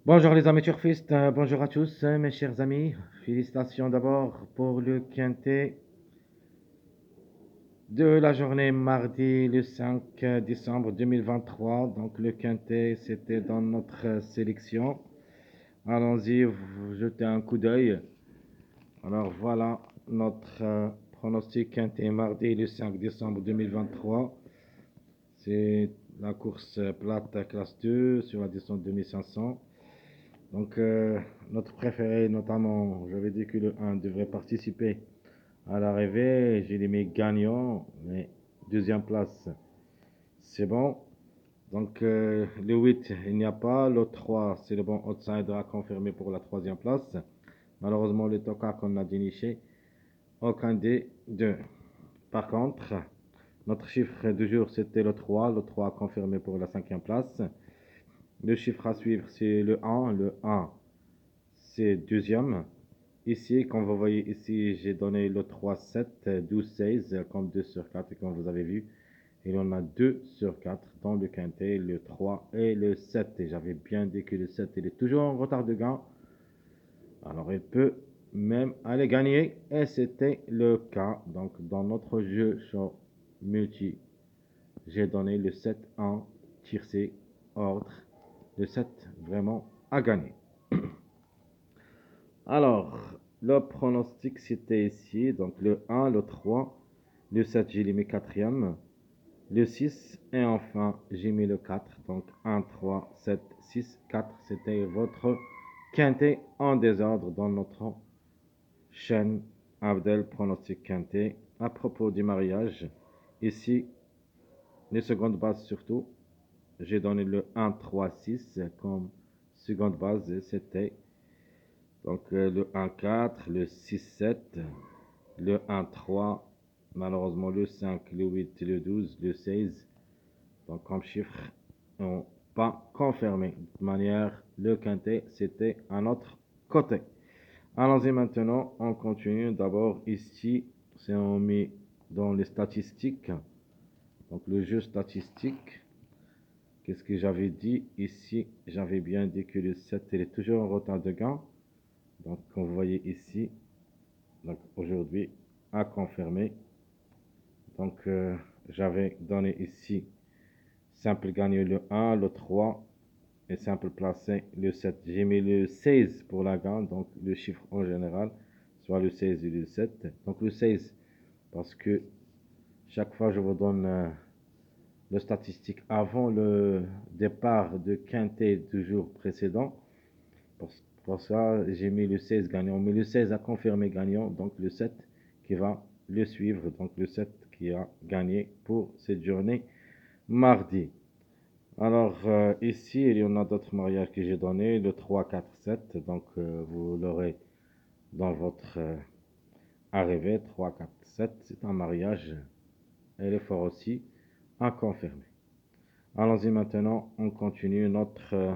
Bonjour les amis turfistes, bonjour à tous mes chers amis. Félicitations d'abord pour le quintet de la journée mardi le 5 décembre 2023. Donc le quintet c'était dans notre sélection. Allons-y, vous jetez un coup d'œil. Alors voilà notre pronostic quintet mardi le 5 décembre 2023. C'est la course plate classe 2 sur la distance 2500. Donc, notre préféré, notamment, j'avais dit que le 1 devrait participer à l'arrivée. J'ai mis gagnant, mais deuxième place, c'est bon. Donc, le 8, il n'y a pas. Le 3, c'est le bon outsider à confirmer pour la troisième place. Malheureusement, le tocard qu'on a déniché, aucun des deux. Par contre, notre chiffre du jour, c'était le 3. Le 3 confirmé pour la cinquième place. Le chiffre à suivre, c'est le 1. Le 1, c'est deuxième. Ici, comme vous voyez ici, j'ai donné le 3, 7, 12, 16 comme 2 sur 4, comme vous avez vu. Il y en a 2 sur 4 dans le quintet, le 3 et le 7. Et j'avais bien dit que le 7, il est toujours en retard de gain. Alors, il peut même aller gagner. Et c'était le cas. Donc, dans notre jeu sur multi, j'ai donné le 7 en tiercé ordre. Le 7 vraiment à gagner. Alors, le pronostic, c'était ici. Donc, le 1, le 3, le 7, j'ai mis quatrième. Le 6, et enfin, j'ai mis le 4. Donc, 1, 3, 7, 6, 4. C'était votre quintet en désordre dans notre chaîne Abdel Pronostic Quintet. À propos du mariage, ici, les secondes bases surtout, j'ai donné le 1, 3, 6 comme seconde base. C'était donc le 1-4, le 6-7, le 1-3, malheureusement le 5, le 8, le 12, le 16. Donc comme chiffre, n'ont pas confirmé. De toute manière, le quintet, c'était à notre côté. Allons-y maintenant, on continue. D'abord ici, c'est on met dans les statistiques. Donc le jeu statistique, qu'est-ce que j'avais dit ici? J'avais bien dit que le 7, il est toujours en retard de gain. Donc, comme vous voyez ici, donc aujourd'hui, à confirmer. Donc, j'avais donné ici simple gagné le 1, le 3 et simple placé le 7. J'ai mis le 16 pour la gagne, donc le chiffre en général, soit le 16 et le 7. Donc, le 16, parce que chaque fois, je vous donne le statistique avant le départ de quintet du jour précédent. Pour ça, j'ai mis le 16 gagnant, mais le 16 a confirmé gagnant, donc le 7 qui va le suivre, donc le 7 qui a gagné pour cette journée mardi. Alors ici, il y en a d'autres mariages que j'ai donnés, le 3, 4, 7, donc vous l'aurez dans votre arrivée, 3, 4, 7, c'est un mariage, elle est fort aussi à confirmer. Allons-y maintenant, on continue notre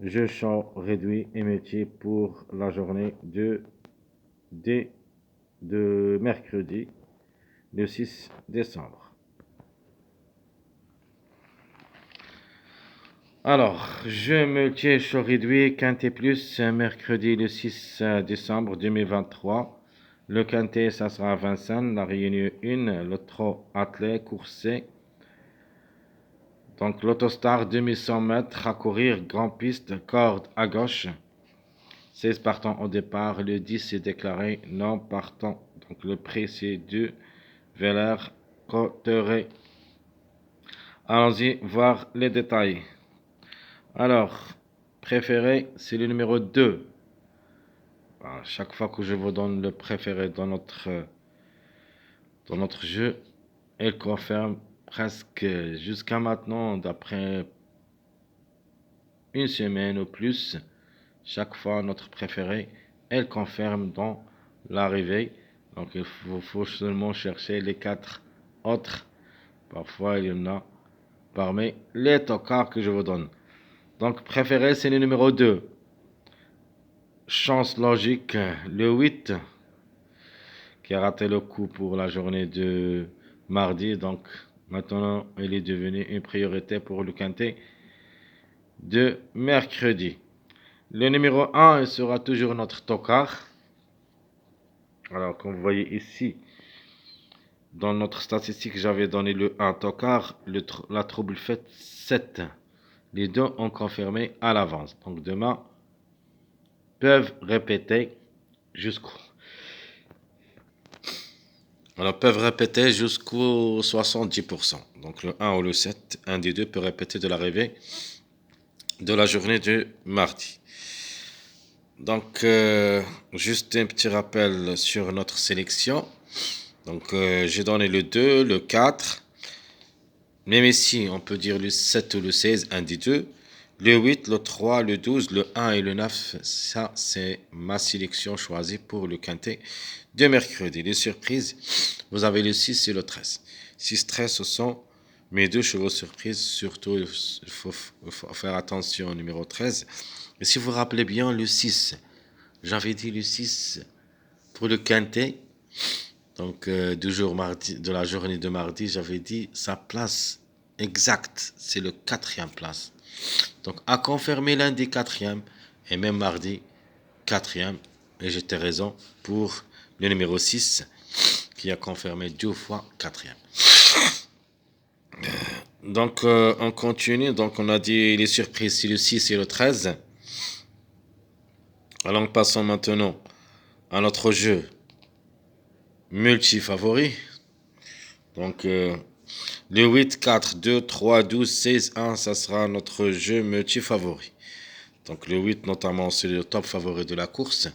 jeu champ réduit et métier pour la journée de mercredi, le 6 décembre. Alors, jeu multi champ réduit, quintet plus, mercredi le 6 décembre 2023. Le quintet, ça sera à Vincennes, la réunion 1, le trot attelé, coursé. Donc, l'autostar 2100 mètres à courir, grand piste, corde à gauche. 16 partants au départ, le 10 est déclaré non partant. Donc le prix c'est 2 Veller Coteret. Allons-y voir les détails. Alors, préféré, c'est le numéro 2. À chaque fois que je vous donne le préféré dans notre jeu, elle confirme presque jusqu'à maintenant, d'après une semaine ou plus, chaque fois notre préféré, elle confirme dans l'arrivée. Donc il faut seulement chercher les 4 autres. Parfois il y en a parmi les tocards que je vous donne. Donc préféré c'est le numéro 2. Chance logique, le 8 qui a raté le coup pour la journée de mardi. Donc maintenant il est devenu une priorité pour le quintet. de mercredi. Le numéro 1 sera toujours notre tocard. Alors, comme vous voyez ici, dans notre statistique, j'avais donné le 1 tocard, la trouble faite 7. Les deux ont confirmé à l'avance. Donc, demain, peuvent répéter jusqu'au peuvent répéter jusqu'au 70%. Donc le 1 ou le 7, un des deux peut répéter de l'arrivée de la journée du mardi. Donc juste un petit rappel sur notre sélection. Donc j'ai donné le 2, le 4, même ici on peut dire le 7 ou le 16, un des deux. Le 8, le 3, le 12, le 1 et le 9, ça c'est ma sélection choisie pour le quintet de mercredi. Les surprises, vous avez le 6 et le 13. 6, 13, ce sont mes deux chevaux surprises. Surtout, il faut faire attention au numéro 13. Et si vous vous rappelez bien, le 6, j'avais dit le 6 pour le quintet. Donc, de la journée de mardi, j'avais dit sa place exacte, c'est le 4e place. Donc, à confirmer lundi 4e et même mardi 4e. Et j'étais raison pour le numéro 6 qui a confirmé 2 fois 4e. Donc, on continue. Donc, on a dit les surprises, c'est le 6 et le 13. Alors, passons maintenant à notre jeu multi-favori. Donc, le 8, 4, 2, 3, 12, 16, 1, ça sera notre jeu multi-favori. Donc le 8 notamment, c'est le top favori de la course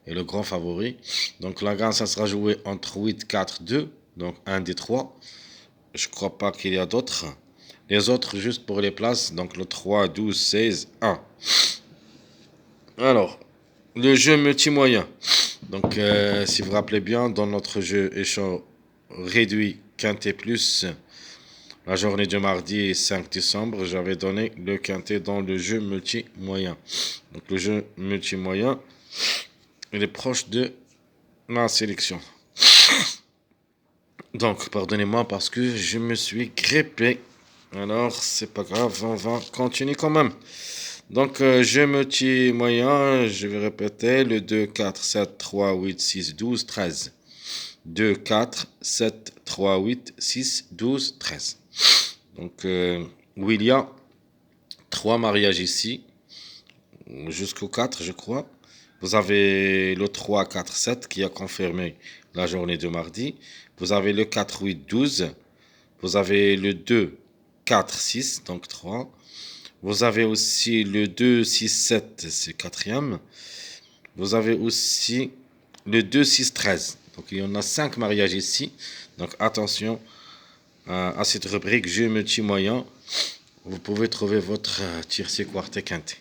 et le grand favori. Donc la gagne, ça sera joué entre 8, 4, 2, donc un des trois. Je ne crois pas qu'il y a d'autres. Les autres, juste pour les places, donc le 3, 12, 16, 1. Alors, le jeu multi-moyen. Donc, si vous vous rappelez bien, dans notre jeu échange réduit quintet plus, la journée du mardi 5 décembre, j'avais donné le quintet dans le jeu multi-moyen. Donc, le jeu multi-moyen, il est proche de ma sélection. Donc, pardonnez-moi parce que je me suis grippé. Alors, c'est pas grave, on va continuer quand même. Donc, jeu multi-moyen, je vais répéter, le 2, 4, 7, 3, 8, 6, 12, 13. 2, 4, 7, 3, 8, 6, 12, 13. Donc, où il y a 3 mariages ici, jusqu'au 4, je crois. Vous avez le 3, 4, 7 qui a confirmé la journée de mardi. Vous avez le 4, 8, 12. Vous avez le 2, 4, 6, donc 3. Vous avez aussi le 2, 6, 7, c'est 4e. Vous avez aussi le 2, 6, 13. Donc il y en a 5 mariages ici. Donc attention à cette rubrique jeu multi-moyen. Vous pouvez trouver votre tiercé quartet quintet.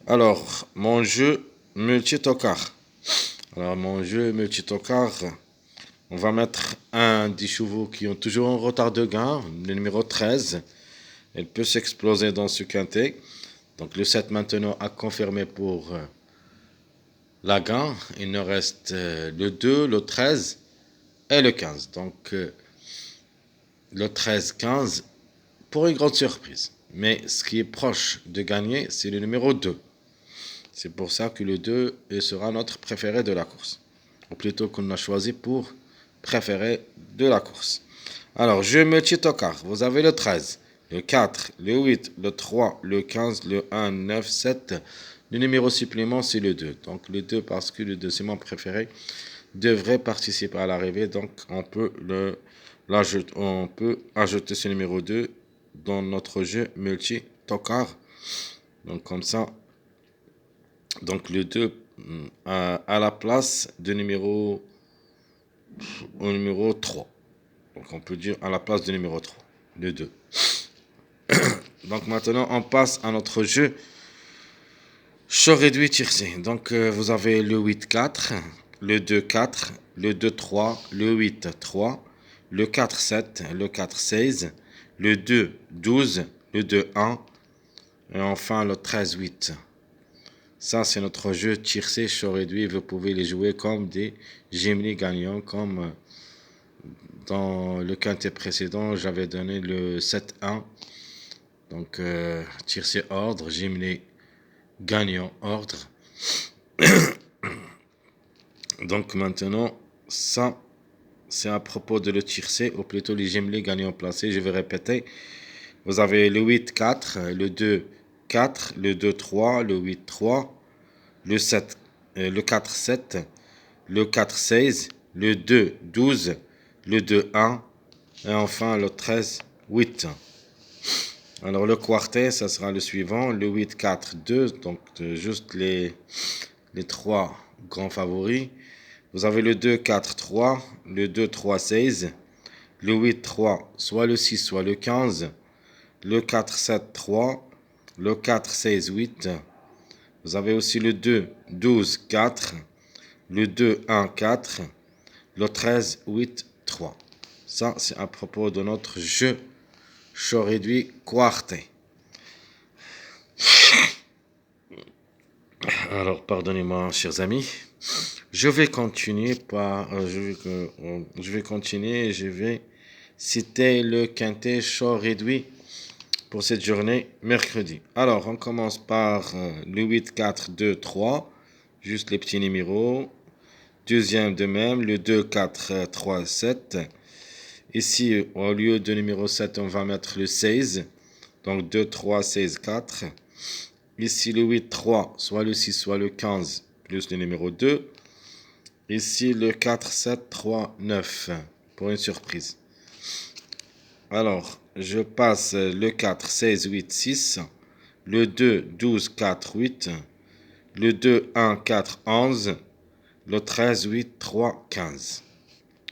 Alors, mon jeu multi-tocard. Alors, mon jeu multi-tocard, on va mettre un des chevaux qui ont toujours un retard de gain, le numéro 13. Elle peut s'exploser dans ce quintet. Donc, le 7 maintenant a confirmé pour la gain. Il nous reste le 2, le 13 et le 15. Donc, le 13, 15 pour une grande surprise. Mais ce qui est proche de gagner, c'est le numéro 2. C'est pour ça que le 2 sera notre préféré de la course. Ou plutôt qu'on a choisi pour préféré de la course. Alors, jeu multi-tocard. Vous avez le 13, le 4, le 8, le 3, le 15, le 1, 9, 7. Le numéro supplément, c'est le 2. Donc, le 2, parce que le 2, c'est mon préféré, devrait participer à l'arrivée. Donc, on peut ajouter ce numéro 2 dans notre jeu multi-tocard. Donc, comme ça, donc le 2 à la place de numéro 3. Donc on peut dire à la place de numéro 3, le 2. Donc maintenant on passe à notre jeu chaud réduit tiercé. Donc vous avez le 8, 4, le 2, 4, le 2, 3, le 8, 3, le 4, 7, le 4, 16, le 2, 12, le 2, 1 et enfin le 13, 8. Ça, c'est notre jeu tiercé chaud réduit. Vous pouvez les jouer comme des Gemini gagnants, comme dans le quintet précédent, j'avais donné le 7-1 Donc, tiercé ordre, jumelé gagnant ordre. Donc maintenant, ça, c'est à propos de le tiercé, ou plutôt les jumelés gagnants placés. Je vais répéter. Vous avez le 8-4, le 2-4, le 2-3, le 8-3, le 7, le 4-7, le 4-16, le 2-12, le 2-1 et enfin le 13-8. Alors le quartet, ça sera le suivant, le 8-4-2, donc juste les trois grands favoris. Vous avez le 2-4-3, le 2-3-16, le 8-3, soit le 6, soit le 15, le 4-7-3, le 4-16-8. Vous avez aussi le 2-12-4, le 2-1-4, le 13-8-3. Ça, c'est à propos de notre jeu chaud réduit quartet. Alors, pardonnez-moi, chers amis. Je vais continuer et je vais citer le quintet chaud réduit pour cette journée mercredi. Alors, on commence par le 8, 4, 2, 3. Juste les petits numéros. Deuxième de même, le 2, 4, 3, 7. Ici, au lieu de numéro 7, on va mettre le 16. Donc 2, 3, 16, 4. Ici, le 8, 3, soit le 6, soit le 15, plus le numéro 2. Ici, le 4, 7, 3, 9, pour une surprise. Alors, je passe le 4, 16, 8, 6. Le 2, 12, 4, 8. Le 2, 1, 4, 11. Le 13, 8, 3, 15.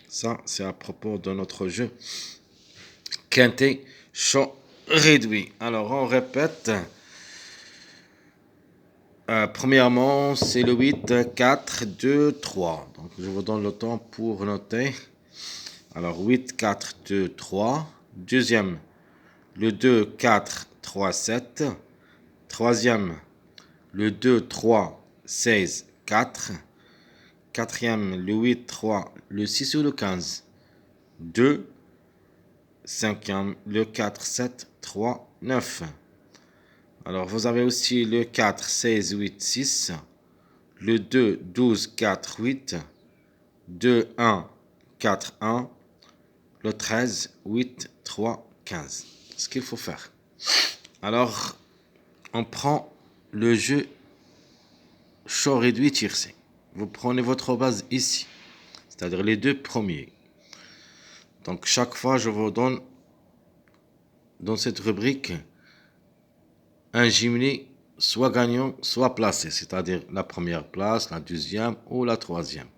Ça, c'est à propos de notre jeu quintet chaud réduit. Alors, on répète. Premièrement, c'est le 8, 4, 2, 3. Donc, je vous donne le temps pour noter. Alors, 8, 4, 2, 3. Deuxième, le 2, 4, 3, 7. Troisième, le 2, 3, 16, 4. Quatrième, le 8, 3, le 6 ou le 15, 2. Cinquième, le 4, 7, 3, 9. Alors, vous avez aussi le 4, 16, 8, 6. Le 2, 12, 4, 8. 2, 1, 4, 1. Le 13, 8, 3, 15. Ce qu'il faut faire. Alors, on prend le jeu chaud réduit tiercé. Vous prenez votre base ici, c'est-à-dire les deux premiers. Donc, chaque fois, je vous donne dans cette rubrique un jumelé soit gagnant, soit placé, c'est-à-dire la première place, la deuxième ou la troisième.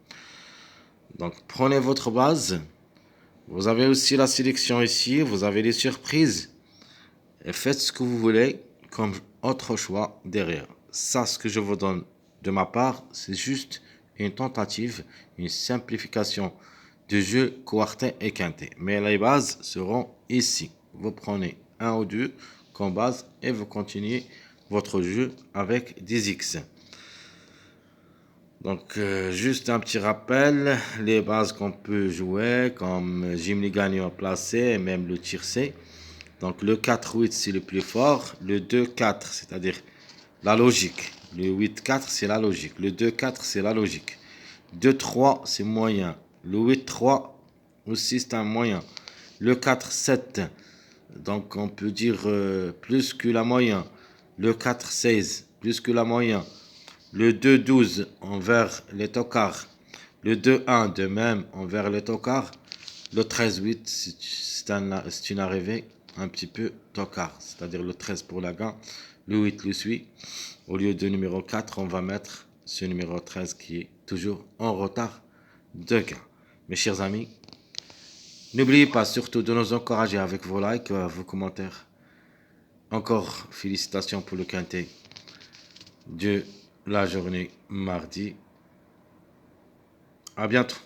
Donc, prenez votre base. Vous avez aussi la sélection ici, vous avez les surprises. Et faites ce que vous voulez comme autre choix derrière. Ça, ce que je vous donne de ma part, c'est juste une tentative, une simplification du jeu quartet et quintet. Mais les bases seront ici. Vous prenez un ou deux comme base et vous continuez votre jeu avec des X. Donc, juste un petit rappel, les bases qu'on peut jouer, comme jumelé gagnant placé et même le tiercé. Donc, le 4-8, c'est le plus fort. Le 2-4, c'est-à-dire la logique. Le 8-4, c'est la logique. Le 2-4, c'est la logique. 2-3, c'est moyen. Le 8-3, aussi, c'est un moyen. Le 4-7, donc on peut dire plus que la moyenne. Le 4-16, plus que la moyenne. Le 2-12 envers les tocards. Le 2-1 de même envers les tocards. Le 13-8, c'est une arrivée un petit peu tocard, c'est-à-dire le 13 pour la gain. Le 8 le suit. Au lieu de numéro 4, on va mettre ce numéro 13 qui est toujours en retard de gain. Mes chers amis, n'oubliez pas surtout de nous encourager avec vos likes, vos commentaires. Encore félicitations pour le quintet de la journée mardi. À bientôt.